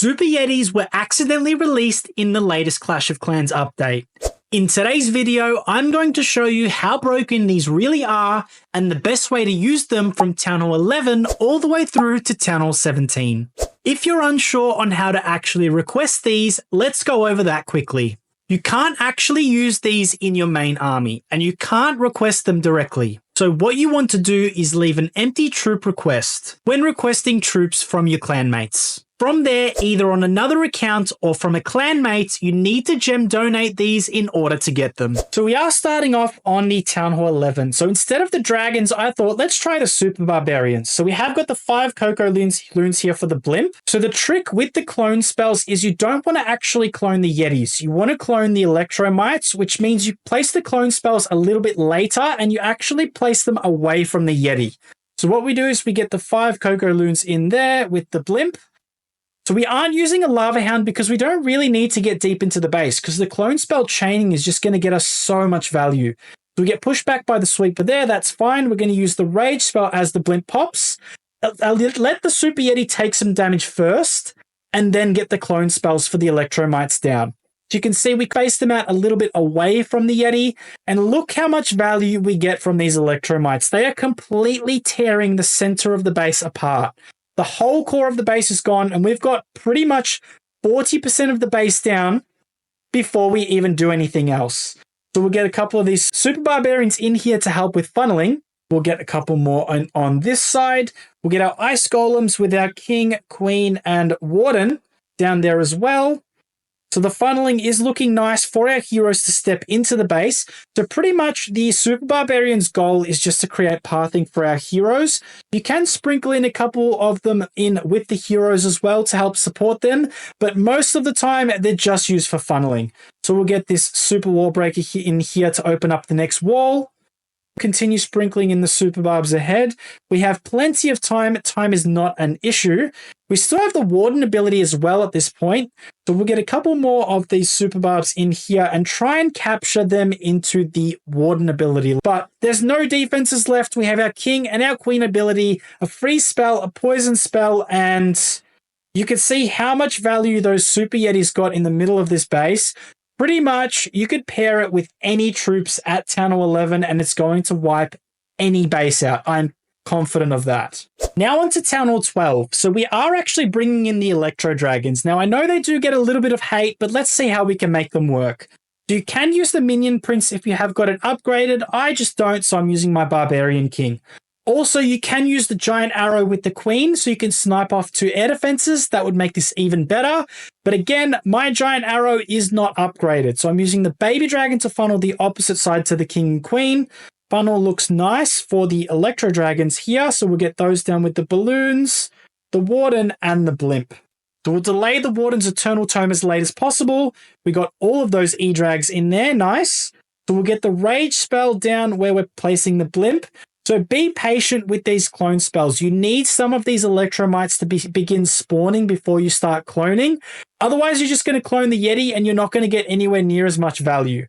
Super Yetis were accidentally released in the latest Clash of Clans update. In today's video, I'm going to show you how broken these really are and the best way to use them from Townhall 11 all the way through to Townhall 17. If you're unsure on how to actually request these, let's go over that quickly. You can't actually use these in your main army, and you can't request them directly. So what you want to do is leave an empty troop request when requesting troops from your clanmates. From there, either on another account or from a clanmate, you need to gem donate these in order to get them. So we are starting off on the Townhall 11. So instead of the dragons, I thought let's try the super barbarians. So we have got the 5 cocoa loons here for the blimp. So the trick with the clone spells is you don't want to actually clone the Yetis. You want to clone the electromites, which means you place the clone spells a little bit later and you actually place them away from the Yeti. So what we do is we get the 5 cocoa loons in there with the blimp. So we aren't using a Lava Hound because we don't really need to get deep into the base because the clone spell chaining is just going to get us so much value. So we get pushed back by the sweeper there, that's fine. We're going to use the rage spell as the blimp pops. I'll let the Super Yeti take some damage first and then get the clone spells for the electromites down. So you can see we spaced them out a little bit away from the Yeti and look how much value we get from these electromites. They are completely tearing the center of the base apart. The whole core of the base is gone, and we've got pretty much 40% of the base down before we even do anything else. So we'll get a couple of these super barbarians in here to help with funneling. We'll get a couple more on this side. We'll get our ice golems with our king, queen, and warden down there as well. So the funneling is looking nice for our heroes to step into the base. So pretty much the Super Barbarian's goal is just to create pathing for our heroes. You can sprinkle in a couple of them in with the heroes as well to help support them, but most of the time they're just used for funneling. So we'll get this Super Wall Breaker in here to open up the next wall. Continue sprinkling in the super barbs ahead. We have plenty of time. Time is not an issue. We still have the warden ability as well at this point. So we'll get a couple more of these super barbs in here and try and capture them into the warden ability. But there's no defenses left. We have our king and our queen ability, a freeze spell, a poison spell, and you can see how much value those super yetis got in the middle of this base. Pretty much, you could pair it with any troops at Townhall 11 and it's going to wipe any base out. I'm confident of that. Now on to Townhall 12. So we are actually bringing in the Electro Dragons. Now I know they do get a little bit of hate, but let's see how we can make them work. So you can use the Minion Prince if you have got it upgraded. I just don't, so I'm using my Barbarian King. Also, you can use the Giant Arrow with the Queen, so you can snipe off 2 air defenses. That would make this even better. But again, my Giant Arrow is not upgraded, so I'm using the Baby Dragon to funnel the opposite side to the King and Queen. Funnel looks nice for the Electro Dragons here, so we'll get those down with the balloons, the Warden, and the Blimp. So we'll delay the Warden's Eternal Tome as late as possible. We got all of those E-Drags in there, nice. So we'll get the Rage spell down where we're placing the Blimp. So be patient with these clone spells. You need some of these electromites to begin spawning before you start cloning. Otherwise, you're just going to clone the Yeti and you're not going to get anywhere near as much value.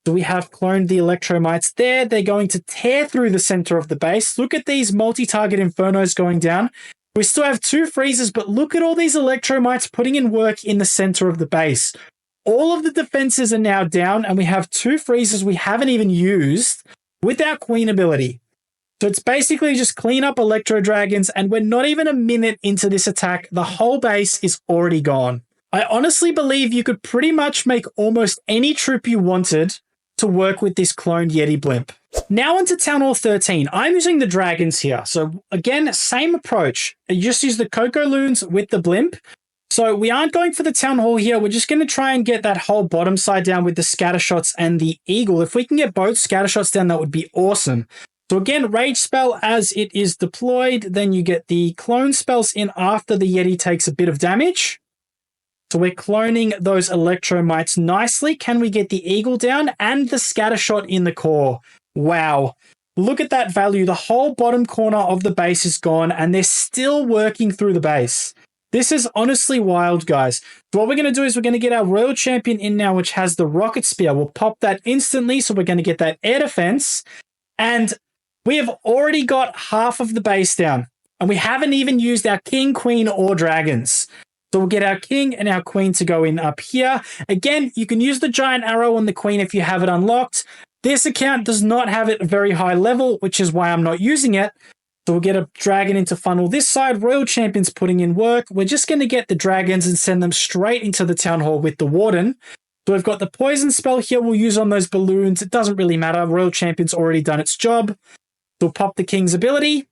So we have cloned the electromites there. They're going to tear through the center of the base. Look at these multi-target infernos going down. We still have 2 freezes, but look at all these electromites putting in work in the center of the base. All of the defenses are now down and we have 2 freezes we haven't even used with our Queen ability. So it's basically just clean up Electro Dragons, and we're not even a minute into this attack. The whole base is already gone. I honestly believe you could pretty much make almost any troop you wanted to work with this cloned Yeti blimp. Now onto Townhall 13. I'm using the dragons here. So again, same approach. You just use the Cocoa Loons with the blimp. So we aren't going for the Town Hall here. We're just going to try and get that whole bottom side down with the scatter shots and the eagle. If we can get both scatter shots down, that would be awesome. So again, rage spell as it is deployed. Then you get the clone spells in after the Yeti takes a bit of damage. So we're cloning those electromites nicely. Can we get the eagle down and the scatter shot in the core? Wow. Look at that value. The whole bottom corner of the base is gone and they're still working through the base. This is honestly wild, guys. So what we're going to do is we're going to get our Royal Champion in now, which has the Rocket Spear. We'll pop that instantly. So we're going to get that air defense. And we have already got half of the base down. And we haven't even used our King, Queen, or Dragons. So we'll get our king and our queen to go in up here. Again, you can use the giant arrow on the queen if you have it unlocked. This account does not have it very high level, which is why I'm not using it. So we'll get a dragon into funnel this side. Royal Champion's putting in work. We're just going to get the dragons and send them straight into the town hall with the warden. So we've got the poison spell here we'll use on those balloons. It doesn't really matter. Royal Champion's already done its job. So we'll pop the king's ability.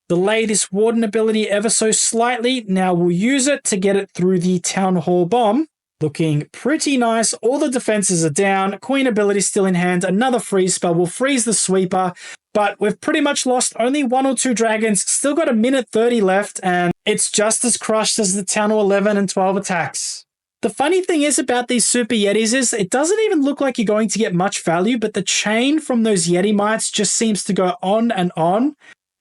Delay this warden ability ever so slightly. Now we'll use it to get it through the town hall bomb. Looking pretty nice. All the defenses are down. Queen ability still in hand. Another freeze spell will freeze the sweeper. But we've pretty much lost only 1 or 2 dragons. Still got a minute 30 left. And it's just as crushed as the town hall 11 and 12 attacks. The funny thing is about these Super Yetis is it doesn't even look like you're going to get much value. But the chain from those Yeti mites just seems to go on.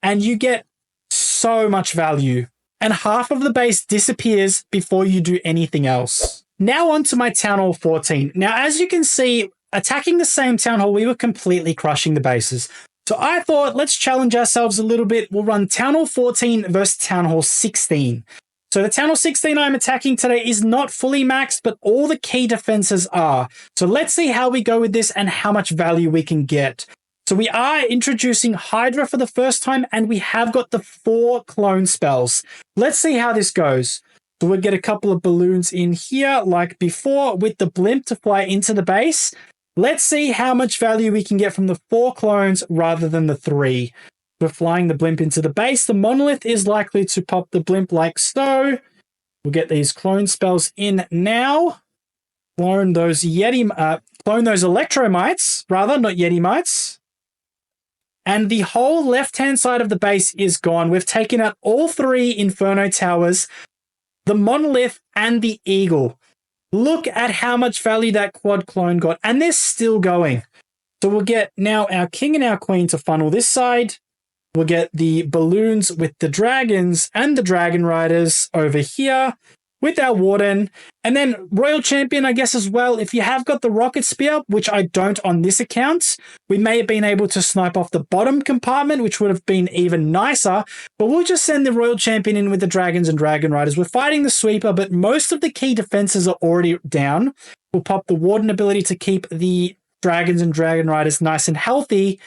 And you get so much value. And half of the base disappears before you do anything else. Now on to my Town Hall 14. Now, as you can see, attacking the same Town Hall, we were completely crushing the bases. So I thought, let's challenge ourselves a little bit. We'll run Town Hall 14 versus Town Hall 16. So the Town Hall 16 I'm attacking today is not fully maxed, but all the key defenses are. So let's see how we go with this and how much value we can get. So we are introducing Hydra for the first time, and we have got the 4 clone spells. Let's see how this goes. So we'll get a couple of balloons in here like before with the blimp to fly into the base. Let's see how much value we can get from the 4 clones rather than the 3. We're flying the blimp into the base. The monolith is likely to pop the blimp like so. We'll get these clone spells in now. Clone those electromites, rather, not Yeti mites. And the whole left-hand side of the base is gone. We've taken out all 3 Inferno Towers, the monolith, and the eagle. Look at how much value that quad clone got, and they're still going. So we'll get now our king and our queen to funnel this side. We'll get the balloons with the dragons and the dragon riders over here with our warden. And then Royal Champion, I guess, as well. If you have got the rocket spear, which I don't on this account, we may have been able to snipe off the bottom compartment, which would have been even nicer. But we'll just send the Royal Champion in with the dragons and dragon riders. We're fighting the sweeper, but most of the key defenses are already down. We'll pop the warden ability to keep the dragons and dragon riders nice and healthy.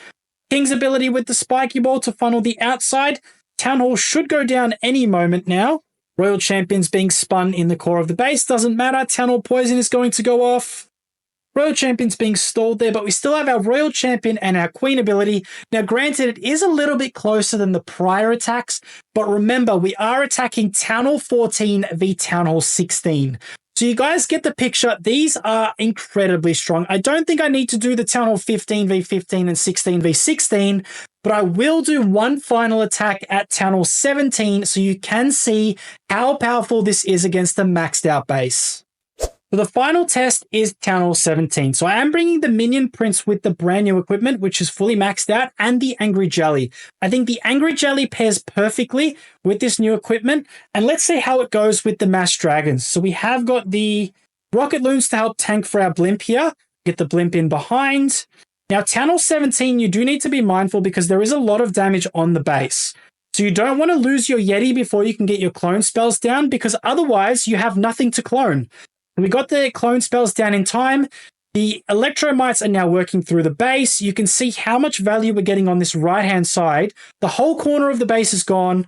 King's ability with the spiky ball to funnel the outside. Town Hall should go down any moment now. Royal Champion's being spun in the core of the base. Doesn't matter. Town Hall Poison is going to go off. Royal Champion's being stalled there, but we still have our Royal Champion and our Queen ability. Now, granted, it is a little bit closer than the prior attacks, but remember, we are attacking Town Hall 14 v Town Hall 16. So you guys get the picture. These are incredibly strong. I don't think I need to do the Town Hall 15 v 15 and 16 v 16, but I will do one final attack at Town Hall 17 so you can see how powerful this is against the maxed out base. So the final test is Town Hall 17. So I am bringing the Minion Prince with the brand new equipment, which is fully maxed out, and the Angry Jelly. I think the Angry Jelly pairs perfectly with this new equipment. And let's see how it goes with the Mass Dragons. So we have got the Rocket Loons to help tank for our blimp here. Get the blimp in behind. Now, Town Hall 17, you do need to be mindful because there is a lot of damage on the base. So you don't want to lose your Yeti before you can get your clone spells down, because otherwise you have nothing to clone. We got the clone spells down in time. The electromites are now working through the base. You can see how much value we're getting on this right-hand side. The whole corner of the base is gone.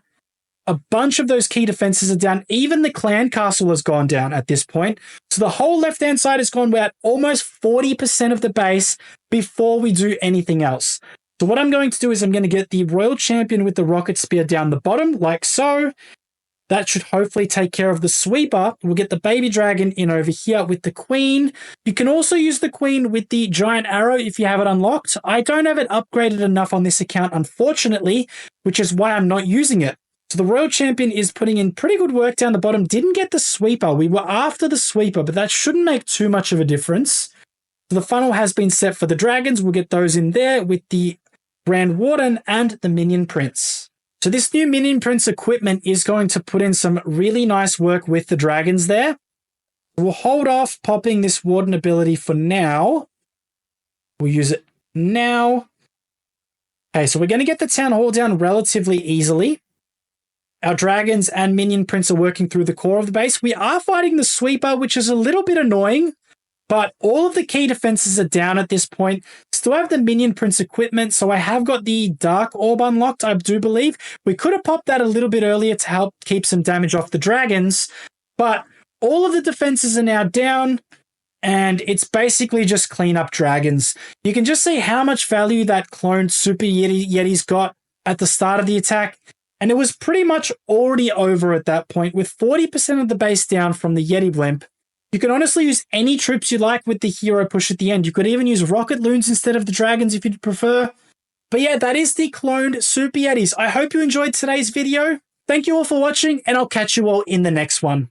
A bunch of those key defenses are down. Even the clan castle has gone down at this point. So the whole left-hand side has gone. We're at almost 40% of the base before we do anything else. So what I'm going to do is I'm going to get the Royal Champion with the Rocket Spear down the bottom, like so. That should hopefully take care of the sweeper. We'll get the baby dragon in over here with the queen. You can also use the queen with the giant arrow if you have it unlocked. I don't have it upgraded enough on this account, unfortunately, which is why I'm not using it. So the Royal Champion is putting in pretty good work down the bottom. Didn't get the sweeper. We were after the sweeper, but that shouldn't make too much of a difference. So the funnel has been set for the dragons. We'll get those in there with the Grand Warden and the Minion Prince. So this new Minion Prince equipment is going to put in some really nice work with the dragons there. We'll hold off popping this Warden ability for now. We'll use it now. Okay, so we're going to get the Town Hall down relatively easily. Our dragons and minion prince are working through the core of the base. We are fighting the sweeper, which is a little bit annoying, but all of the key defenses are down at this point. Still have the minion prince equipment, so I have got the dark orb unlocked, I do believe. We could have popped that a little bit earlier to help keep some damage off the dragons, but all of the defenses are now down, and it's basically just clean up dragons. You can just see how much value that cloned Super Yeti's got at the start of the attack, and it was pretty much already over at that point, with 40% of the base down from the Yeti blimp. You can honestly use any troops you like with the hero push at the end. You could even use rocket loons instead of the dragons if you'd prefer. But yeah, that is the cloned Super Yetis. I hope you enjoyed today's video. Thank you all for watching, and I'll catch you all in the next one.